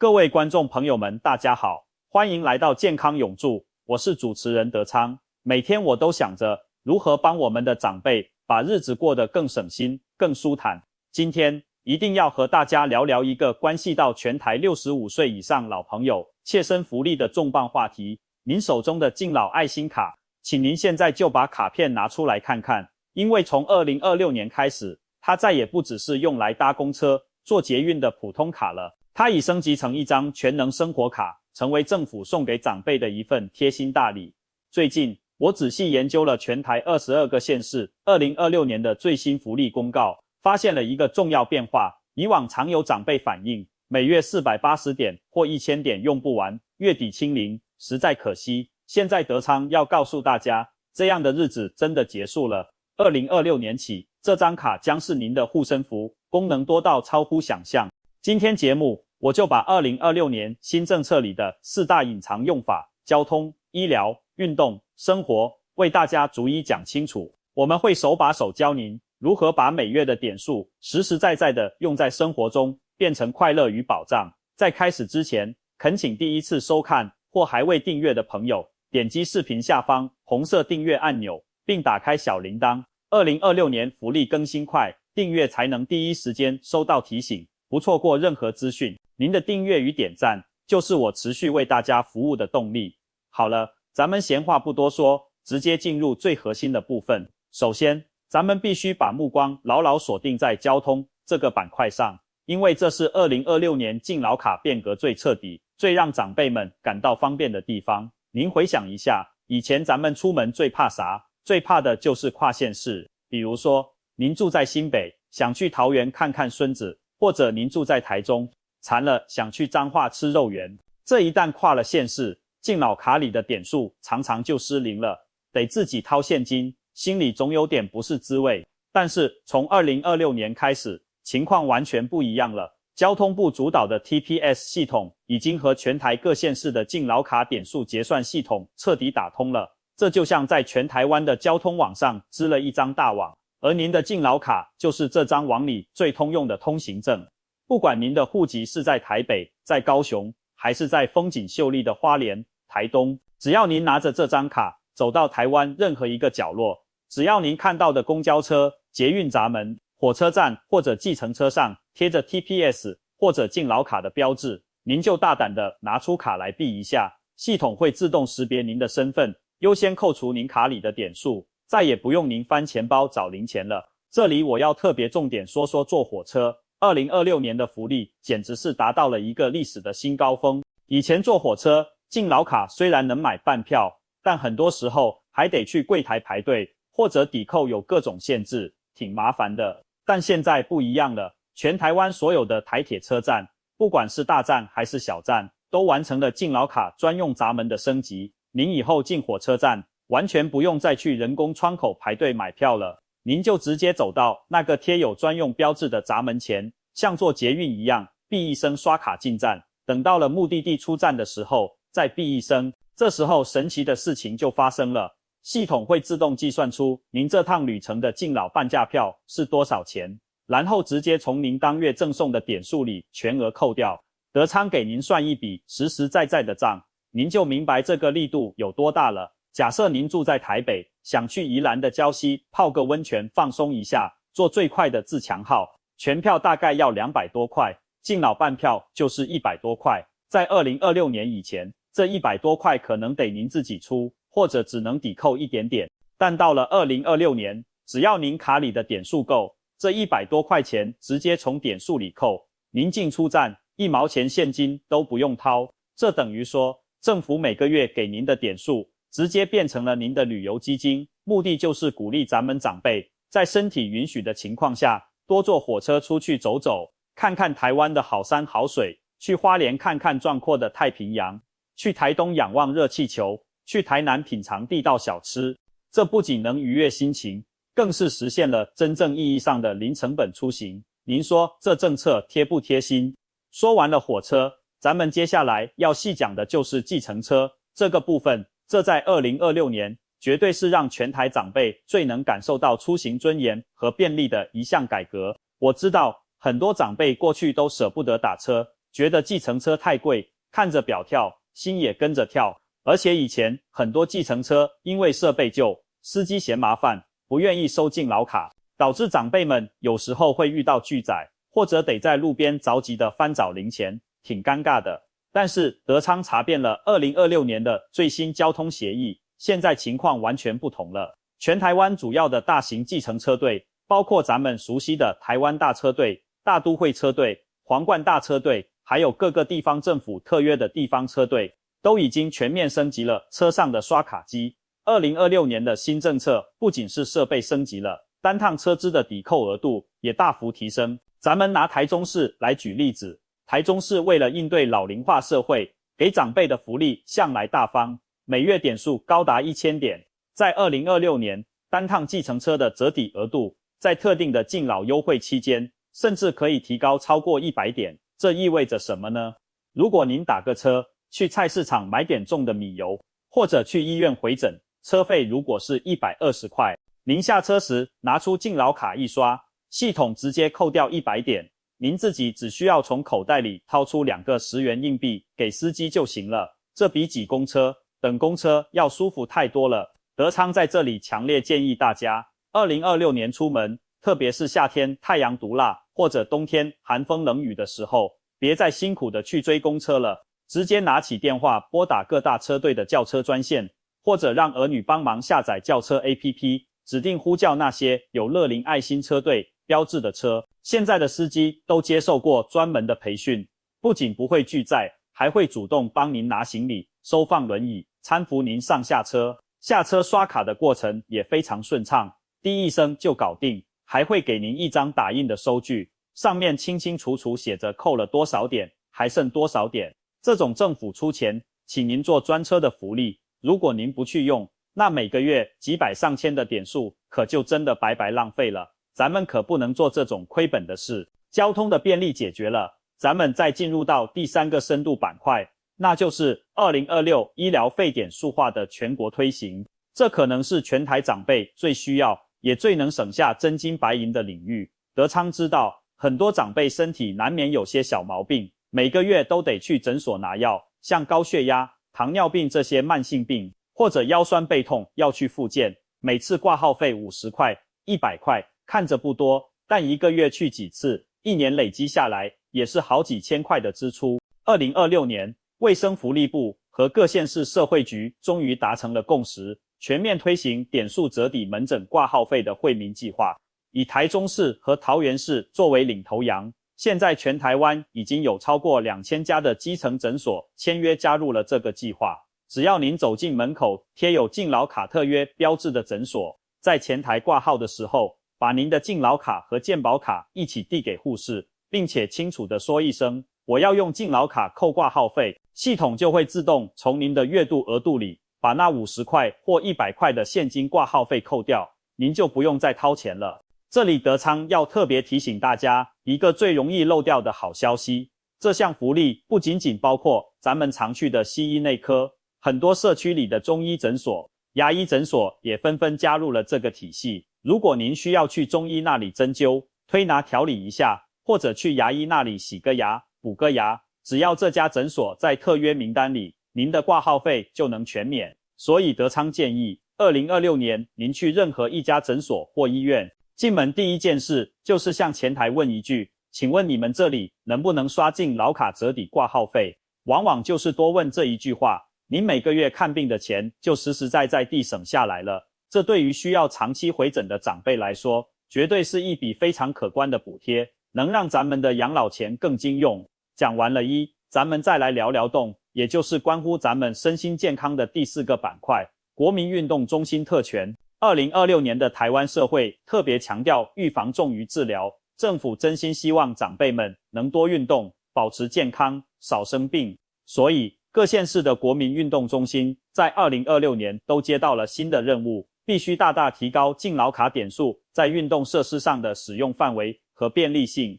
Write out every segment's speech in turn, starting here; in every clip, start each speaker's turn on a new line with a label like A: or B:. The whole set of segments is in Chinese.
A: 各位观众朋友们，大家好，欢迎来到健康永驻，我是主持人德昌。每天我都想着如何帮我们的长辈把日子过得更省心、更舒坦。今天一定要和大家聊聊一个关系到全台65岁以上老朋友切身福利的重磅话题。您手中的敬老爱心卡，请您现在就把卡片拿出来看看，因为从2026年开始，它再也不只是用来搭公车、坐捷运的普通卡了。它已升级成一张全能生活卡，成为政府送给长辈的一份贴心大礼。最近，我仔细研究了全台22个县市2026年的最新福利公告，发现了一个重要变化。以往常有长辈反映，每月480点或1000点用不完，月底清零，实在可惜。现在德昌要告诉大家，这样的日子真的结束了。2026年起，这张卡将是您的护身符，功能多到超乎想象。今天节目我就把2026年新政策里的4大隐藏用法，交通、医疗、运动、生活，为大家逐一讲清楚。我们会手把手教您如何把每月的点数实实在在的用在生活中，变成快乐与保障。在开始之前，恳请第一次收看或还未订阅的朋友，点击视频下方红色订阅按钮，并打开小铃铛。2026年福利更新快，订阅才能第一时间收到提醒，不错过任何资讯。您的订阅与点赞，就是我持续为大家服务的动力。好了，咱们闲话不多说，直接进入最核心的部分。首先，咱们必须把目光牢牢锁定在交通这个板块上，因为这是2026年敬老卡变革最彻底、最让长辈们感到方便的地方。您回想一下，以前咱们出门最怕啥？最怕的就是跨县市。比如说，您住在新北，想去桃园看看孙子，或者您住在台中，馋了想去彰化吃肉圆。这一旦跨了县市，敬老卡里的点数常常就失灵了，得自己掏现金，心里总有点不是滋味。但是从2026年开始，情况完全不一样了。交通部主导的 TPS 系统已经和全台各县市的敬老卡点数结算系统彻底打通了，这就像在全台湾的交通网上织了一张大网，而您的敬老卡就是这张网里最通用的通行证。不管您的户籍是在台北、在高雄，还是在风景秀丽的花莲、台东，只要您拿着这张卡走到台湾任何一个角落，只要您看到的公交车、捷运闸门、火车站或者计程车上贴着 TPS 或者敬老卡的标志，您就大胆的拿出卡来避一下，系统会自动识别您的身份，优先扣除您卡里的点数，再也不用您翻钱包找零钱了。这里我要特别重点说说坐火车。2026年的福利简直是达到了一个历史的新高峰。以前坐火车，敬老卡虽然能买半票，但很多时候还得去柜台排队，或者抵扣有各种限制，挺麻烦的。但现在不一样了，全台湾所有的台铁车站，不管是大站还是小站，都完成了敬老卡专用闸门的升级。您以后进火车站，完全不用再去人工窗口排队买票了，您就直接走到那个贴有专用标志的闸门前，像坐捷运一样，哔一声刷卡进站，等到了目的地出站的时候，再哔一声。这时候神奇的事情就发生了，系统会自动计算出您这趟旅程的敬老半价票是多少钱，然后直接从您当月赠送的点数里全额扣掉。德昌给您算一笔实实在在的账，您就明白这个力度有多大了。假设您住在台北，想去宜兰的礁溪泡个温泉放松一下，坐最快的自强号，全票大概要200多块，敬老半票就是100多块。在2026年以前，这100多块可能得您自己出，或者只能抵扣一点点。但到了2026年，只要您卡里的点数够，这100多块钱直接从点数里扣，您进出站1毛钱现金都不用掏。这等于说，政府每个月给您的点数直接变成了您的旅游基金，目的就是鼓励咱们长辈在身体允许的情况下，多坐火车出去走走，看看台湾的好山好水，去花莲看看壮阔的太平洋，去台东仰望热气球，去台南品尝地道小吃。这不仅能愉悦心情，更是实现了真正意义上的零成本出行。您说这政策贴不贴心？说完了火车，咱们接下来要细讲的就是计程车这个部分。这在2026年绝对是让全台长辈最能感受到出行尊严和便利的一项改革。我知道很多长辈过去都舍不得打车，觉得计程车太贵，看着表跳，心也跟着跳。而且以前很多计程车因为设备旧，司机嫌麻烦，不愿意收敬老卡，导致长辈们有时候会遇到拒载，或者得在路边着急的翻找零钱，挺尴尬的。但是德昌查遍了2026年的最新交通协议，现在情况完全不同了。全台湾主要的大型计程车队，包括咱们熟悉的台湾大车队、大都会车队、皇冠大车队，还有各个地方政府特约的地方车队，都已经全面升级了车上的刷卡机。2026年的新政策不仅是设备升级了，单趟车资的抵扣额度也大幅提升。咱们拿台中市来举例子，台中市为了应对老龄化社会，给长辈的福利向来大方，每月点数高达1000点。在2026年，单趟计程车的折抵额度，在特定的敬老优惠期间，甚至可以提高超过100点。这意味着什么呢？如果您打个车，去菜市场买点重的米油，或者去医院回诊，车费如果是120块，您下车时拿出敬老卡一刷，系统直接扣掉100点，您自己只需要从口袋里掏出2个10元硬币给司机就行了。这比挤公车、等公车要舒服太多了。德昌在这里强烈建议大家，2026年出门，特别是夏天太阳毒辣，或者冬天寒风冷雨的时候，别再辛苦的去追公车了，直接拿起电话拨打各大车队的叫车专线，或者让儿女帮忙下载叫车 APP， 指定呼叫那些有乐龄爱心车队标志的车。现在的司机都接受过专门的培训，不仅不会拒载，还会主动帮您拿行李、收放轮椅、搀扶您上下车。下车刷卡的过程也非常顺畅，滴一声就搞定，还会给您一张打印的收据，上面清清楚楚写着扣了多少点，还剩多少点。这种政府出钱请您坐专车的福利，如果您不去用，那每个月几百上千的点数可就真的白白浪费了。咱们可不能做这种亏本的事。交通的便利解决了，咱们再进入到第3个深度板块，那就是2026医疗费点数化的全国推行。这可能是全台长辈最需要也最能省下真金白银的领域。德昌知道很多长辈身体难免有些小毛病，每个月都得去诊所拿药，像高血压、糖尿病这些慢性病，或者腰酸背痛要去复健，每次挂号费50块、100块，看着不多，但一个月去几次，一年累积下来也是好几千块的支出。2026年，卫生福利部和各县市社会局终于达成了共识，全面推行点数折抵门诊挂号费的惠民计划，以台中市和桃园市作为领头羊。现在全台湾已经有超过2000家的基层诊所签约加入了这个计划。只要您走进门口贴有敬老卡特约标志的诊所，在前台挂号的时候，把您的敬老卡和健保卡一起递给护士，并且清楚地说一声我要用敬老卡扣挂号费，系统就会自动从您的月度额度里把那50块或100块的现金挂号费扣掉，您就不用再掏钱了。这里德昌要特别提醒大家一个最容易漏掉的好消息，这项福利不仅仅包括咱们常去的西医内科，很多社区里的中医诊所、牙医诊所也纷纷加入了这个体系。如果您需要去中医那里针灸、推拿调理一下，或者去牙医那里洗个牙、补个牙，只要这家诊所在特约名单里，您的挂号费就能全免。所以德昌建议2026年您去任何一家诊所或医院，进门第一件事就是向前台问一句，请问你们这里能不能刷敬老卡折抵挂号费？往往就是多问这一句话，您每个月看病的钱就实实在在地省下来了。这对于需要长期回诊的长辈来说，绝对是一笔非常可观的补贴，能让咱们的养老钱更经用。讲完了一，咱们再来聊聊动，也就是关乎咱们身心健康的第4个板块，国民运动中心特权。2026年的台湾社会特别强调预防重于治疗，政府真心希望长辈们能多运动，保持健康，少生病。所以各县市的国民运动中心在2026年都接到了新的任务，必须大大提高敬老卡点数在运动设施上的使用范围和便利性。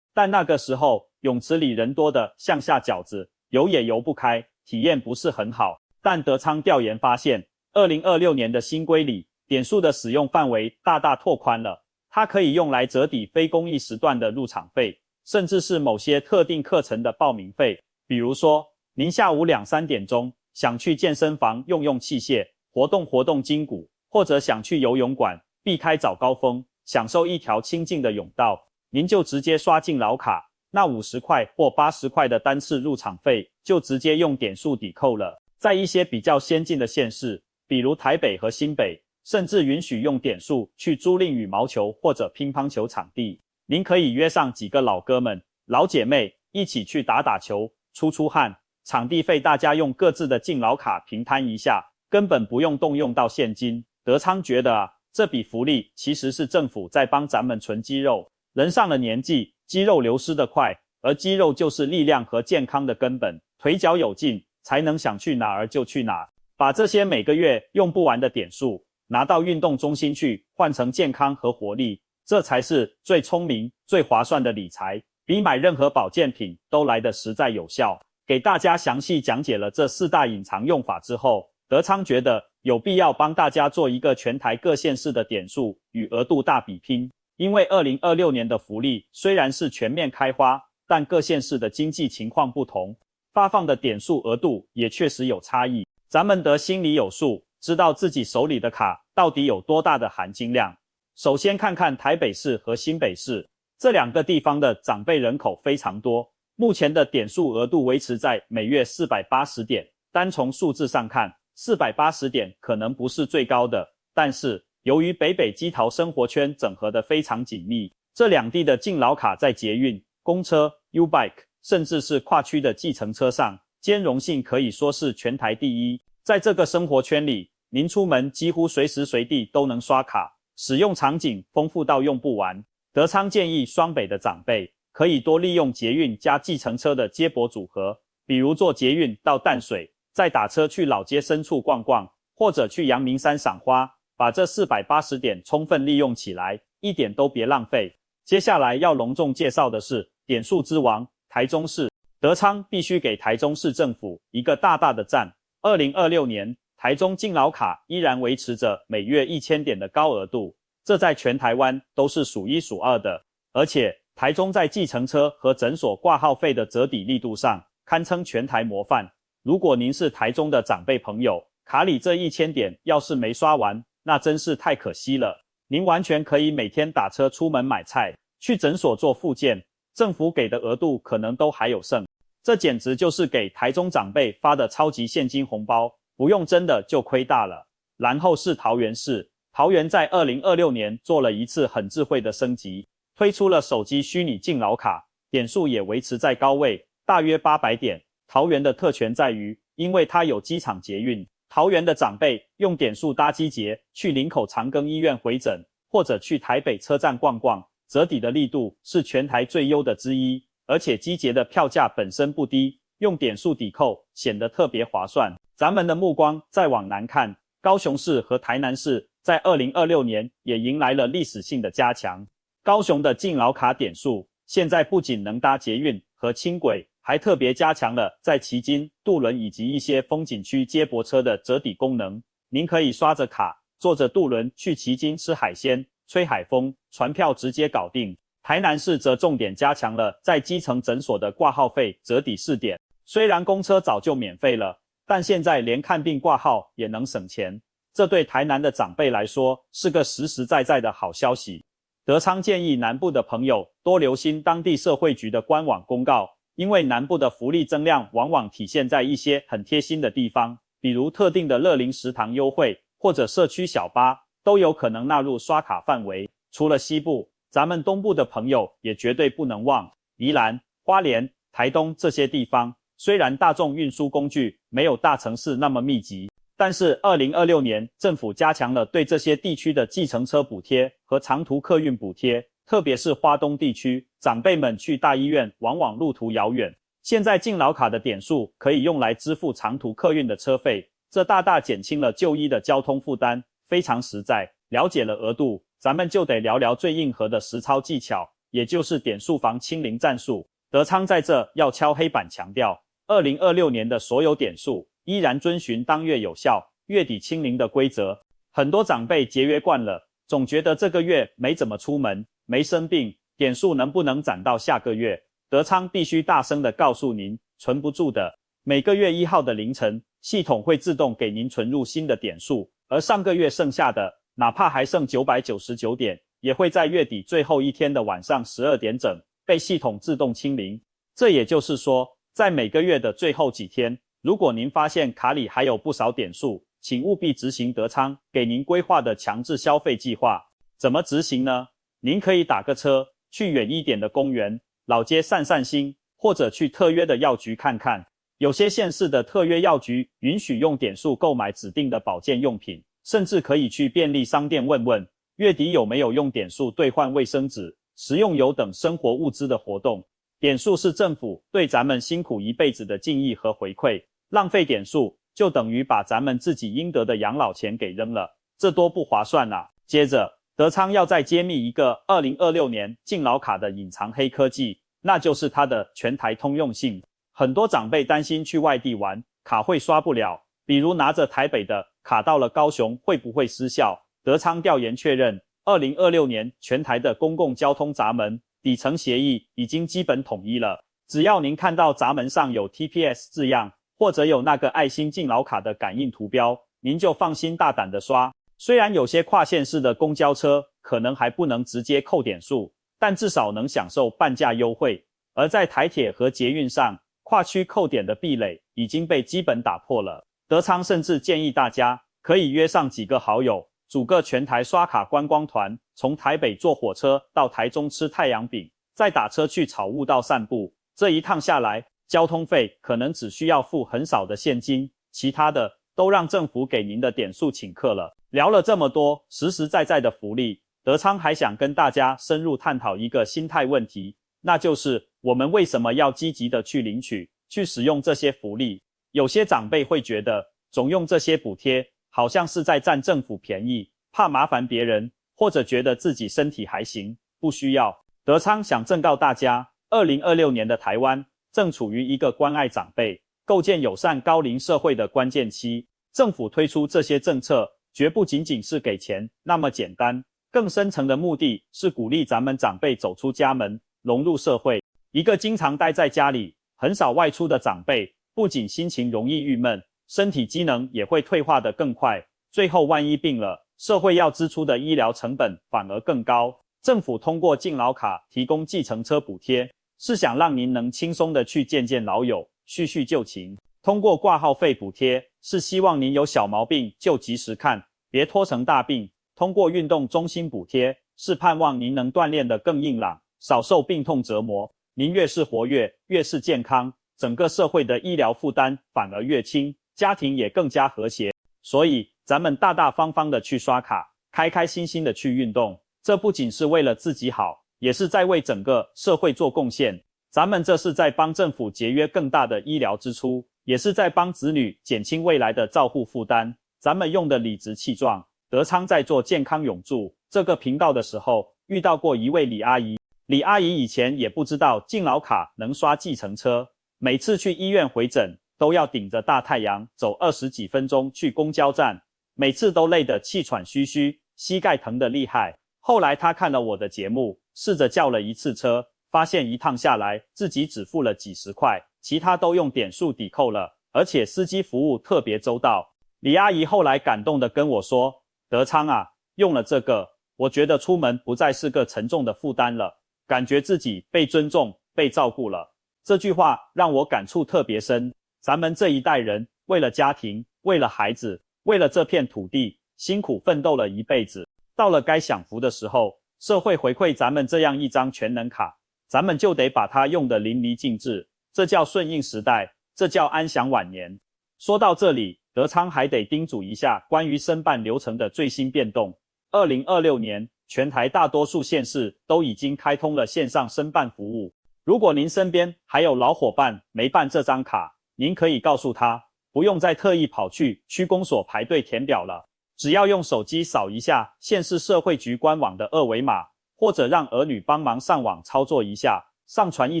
A: 但那个时候泳池里人多的像下饺子，游也游不开，体验不是很好。但德昌调研发现，2026年的新规里，点数的使用范围大大拓宽了。它可以用来折抵非公益时段的入场费，甚至是某些特定课程的报名费。比如说，您下午2、3点钟想去健身房用器械，活动筋骨，或者想去游泳馆，避开早高峰，享受一条清静的甬道，您就直接刷敬老卡，那50块或80块的单次入场费就直接用点数抵扣了。在一些比较先进的县市，比如台北和新北，甚至允许用点数去租赁羽毛球或者乒乓球场地。您可以约上几个老哥们、老姐妹一起去打球，出汗，场地费大家用各自的敬老卡平摊一下，根本不用动用到现金。德昌觉得这笔福利其实是政府在帮咱们存肌肉。人上了年纪，肌肉流失得快，而肌肉就是力量和健康的根本，腿脚有劲，才能想去哪儿就去哪儿。把这些每个月用不完的点数拿到运动中心去，换成健康和活力，这才是最聪明、最划算的理财，比买任何保健品都来得实在有效。给大家详细讲解了这4大隐藏用法之后，德昌觉得有必要帮大家做一个全台各县市的点数与额度大比拼。因为2026年的福利虽然是全面开花，但各县市的经济情况不同，发放的点数额度也确实有差异。咱们得心里有数，知道自己手里的卡到底有多大的含金量。首先看看台北市和新北市，这2个地方的长辈人口非常多，目前的点数额度维持在每月480点。单从数字上看，480点可能不是最高的，但是由于北基桃生活圈整合得非常紧密，这2地的敬老卡在捷运、公车、U-Bike， 甚至是跨区的计程车上，兼容性可以说是全台第一。在这个生活圈里，您出门几乎随时随地都能刷卡，使用场景丰富到用不完。德昌建议双北的长辈可以多利用捷运加计程车的接驳组合，比如坐捷运到淡水，再打车去老街深处逛逛，或者去阳明山赏花，把这480点充分利用起来，一点都别浪费。接下来要隆重介绍的是点数之王台中市。德昌必须给台中市政府一个大大的赞。2026年，台中敬老卡依然维持着每月1000点的高额度，这在全台湾都是数1数2的。而且台中在计程车和诊所挂号费的折抵力度上堪称全台模范。如果您是台中的长辈朋友，卡里这1000点要是没刷完，那真是太可惜了。您完全可以每天打车出门买菜，去诊所做复健，政府给的额度可能都还有剩。这简直就是给台中长辈发的超级现金红包，不用真的就亏大了。然后是桃园市，桃园在2026年做了一次很智慧的升级，推出了手机虚拟敬老卡，点数也维持在高位，大约800点。桃园的特权在于，因为它有机场捷运，桃园的长辈用点数搭机捷去林口长庚医院回诊，或者去台北车站逛逛，折抵的力度是全台最优的之一。而且机捷的票价本身不低，用点数抵扣显得特别划算。咱们的目光再往南看，高雄市和台南市在2026年也迎来了历史性的加强。高雄的敬老卡点数现在不仅能搭捷运和轻轨，还特别加强了在旗津、渡轮以及一些风景区接驳车的折抵功能。您可以刷着卡，坐着渡轮去旗津吃海鲜、吹海风，船票直接搞定。台南市则重点加强了在基层诊所的挂号费折抵试点。虽然公车早就免费了，但现在连看病挂号也能省钱，这对台南的长辈来说是个实实在在的好消息。德昌建议南部的朋友多留心当地社会局的官网公告，因为南部的福利增量往往体现在一些很贴心的地方，比如特定的乐龄食堂优惠或者社区小巴都有可能纳入刷卡范围。除了西部，咱们东部的朋友也绝对不能忘，宜兰、花莲、台东这些地方，虽然大众运输工具没有大城市那么密集，但是2026年政府加强了对这些地区的计程车补贴和长途客运补贴，特别是花东地区，长辈们去大医院往往路途遥远，现在敬老卡的点数可以用来支付长途客运的车费，这大大减轻了就医的交通负担，非常实在。了解了额度，咱们就得聊聊最硬核的实操技巧，也就是点数防清零战术。德昌在这要敲黑板强调，2026年的所有点数依然遵循当月有效、月底清零的规则。很多长辈节约惯了，总觉得这个月没怎么出门，没生病，点数能不能攒到下个月？德昌必须大声地告诉您，存不住的。每个月1号的凌晨，系统会自动给您存入新的点数，而上个月剩下的，哪怕还剩999点，也会在月底最后一天的晚上12点整被系统自动清零。这也就是说，在每个月的最后几天，如果您发现卡里还有不少点数，请务必执行德昌给您规划的强制消费计划。怎么执行呢？您可以打个车，去远一点的公园、老街散散心，或者去特约的药局看看。有些县市的特约药局允许用点数购买指定的保健用品，甚至可以去便利商店问问，月底有没有用点数兑换卫生纸、食用油等生活物资的活动。点数是政府对咱们辛苦一辈子的敬意和回馈，浪费点数就等于把咱们自己应得的养老钱给扔了，这多不划算啊。接着，德昌要再揭秘一个2026年敬老卡的隐藏黑科技，那就是它的全台通用性。很多长辈担心去外地玩，卡会刷不了，比如拿着台北的卡到了高雄会不会失效？德昌调研确认，2026年全台的公共交通闸门底层协议已经基本统一了，只要您看到闸门上有 TPS 字样，或者有那个爱心敬老卡的感应图标，您就放心大胆的刷。虽然有些跨县市的公交车可能还不能直接扣点数，但至少能享受半价优惠。而在台铁和捷运上，跨区扣点的壁垒已经被基本打破了。德昌甚至建议大家可以约上几个好友，组个全台刷卡观光团，从台北坐火车到台中吃太阳饼，再打车去草悟道散步。这一趟下来，交通费可能只需要付很少的现金，其他的都让政府给您的点数请客了。聊了这么多实实在在的福利，德昌还想跟大家深入探讨一个心态问题，那就是我们为什么要积极的去领取、去使用这些福利？有些长辈会觉得，总用这些补贴，好像是在占政府便宜，怕麻烦别人，或者觉得自己身体还行，不需要。德昌想正告大家，2026年的台湾正处于一个关爱长辈、构建友善高龄社会的关键期。政府推出这些政策，绝不仅仅是给钱那么简单，更深层的目的是鼓励咱们长辈走出家门，融入社会。一个经常待在家里，很少外出的长辈，不仅心情容易郁闷，身体机能也会退化得更快，最后万一病了，社会要支出的医疗成本反而更高。政府通过敬老卡提供计程车补贴，是想让您能轻松地去见见老友，叙叙旧情。通过挂号费补贴，是希望您有小毛病就及时看，别拖成大病。通过运动中心补贴，是盼望您能锻炼得更硬朗，少受病痛折磨。您越是活跃，越是健康，整个社会的医疗负担反而越轻，家庭也更加和谐。所以，咱们大大方方的去刷卡，开开心心的去运动，这不仅是为了自己好，也是在为整个社会做贡献。咱们这是在帮政府节约更大的医疗支出，也是在帮子女减轻未来的照护负担。咱们用的理直气壮。德昌在做健康永驻这个频道的时候，遇到过一位李阿姨。李阿姨以前也不知道敬老卡能刷计程车，每次去医院回诊都要顶着大太阳走20几分钟去公交站，每次都累得气喘吁吁，膝盖疼得厉害。后来她看了我的节目，试着叫了一次车，发现一趟下来自己只付了几十块，其他都用点数抵扣了，而且司机服务特别周到。李阿姨后来感动地跟我说，德昌啊，用了这个，我觉得出门不再是个沉重的负担了，感觉自己被尊重、被照顾了。这句话让我感触特别深。咱们这一代人为了家庭，为了孩子，为了这片土地，辛苦奋斗了一辈子，到了该享福的时候，社会回馈咱们这样一张全能卡，咱们就得把它用得淋漓尽致。这叫顺应时代，这叫安享晚年。说到这里，德昌还得叮嘱一下关于申办流程的最新变动。2026年，全台大多数县市都已经开通了线上申办服务。如果您身边还有老伙伴没办这张卡，您可以告诉他，不用再特意跑去区公所排队填表了，只要用手机扫一下县市社会局官网的二维码，或者让儿女帮忙上网操作一下，上传一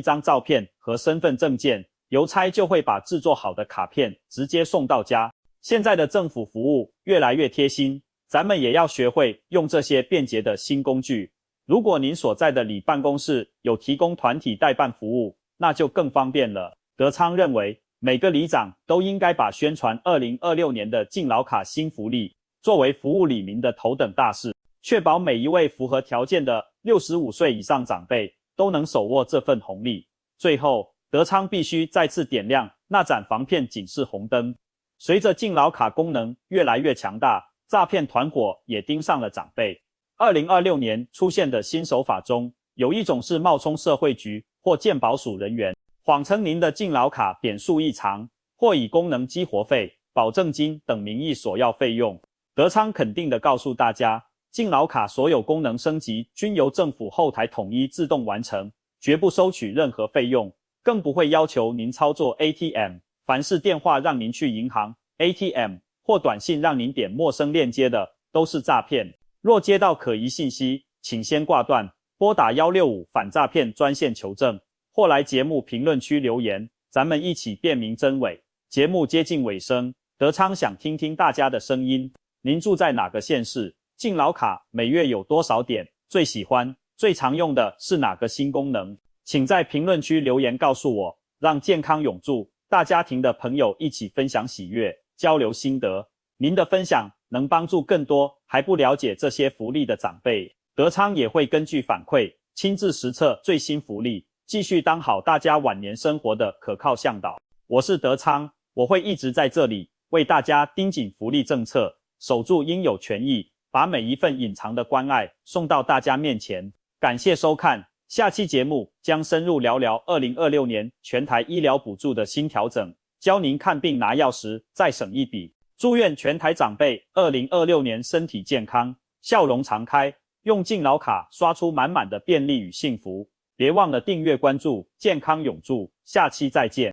A: 张照片和身份证件，邮差就会把制作好的卡片直接送到家。现在的政府服务越来越贴心，咱们也要学会用这些便捷的新工具。如果您所在的里办公室有提供团体代办服务，那就更方便了。德昌认为，每个里长都应该把宣传2026年的敬老卡新福利作为服务里民的头等大事，确保每一位符合条件的65岁以上长辈都能手握这份红利。最后，德昌必须再次点亮那盏防骗警示红灯。随着敬老卡功能越来越强大，诈骗团伙也盯上了长辈。2026年出现的新手法中，有一种是冒充社会局或健保署人员，谎称您的敬老卡点数异常，或以功能激活费、保证金等名义索要费用。德昌肯定地告诉大家，敬老卡所有功能升级均由政府后台统一自动完成，绝不收取任何费用，更不会要求您操作 ATM。凡是电话让您去银行、ATM 或短信让您点陌生链接的，都是诈骗。若接到可疑信息，请先挂断，拨打165反诈骗专线求证，或来节目评论区留言，咱们一起辨明真伪。节目接近尾声，德昌想听听大家的声音。您住在哪个县市？敬老卡每月有多少点？最喜欢、最常用的是哪个新功能？请在评论区留言告诉我，让健康永驻大家庭的朋友一起分享喜悦，交流心得。您的分享能帮助更多还不了解这些福利的长辈。德昌也会根据反馈，亲自实测最新福利，继续当好大家晚年生活的可靠向导。我是德昌，我会一直在这里为大家盯紧福利政策，守住应有权益，把每一份隐藏的关爱送到大家面前。感谢收看，下期节目将深入聊聊2026年全台医疗补助的新调整，教您看病拿药时再省一笔。祝愿全台长辈2026年身体健康，笑容常开，用敬老卡刷出满满的便利与幸福。别忘了订阅关注健康永驻，下期再见。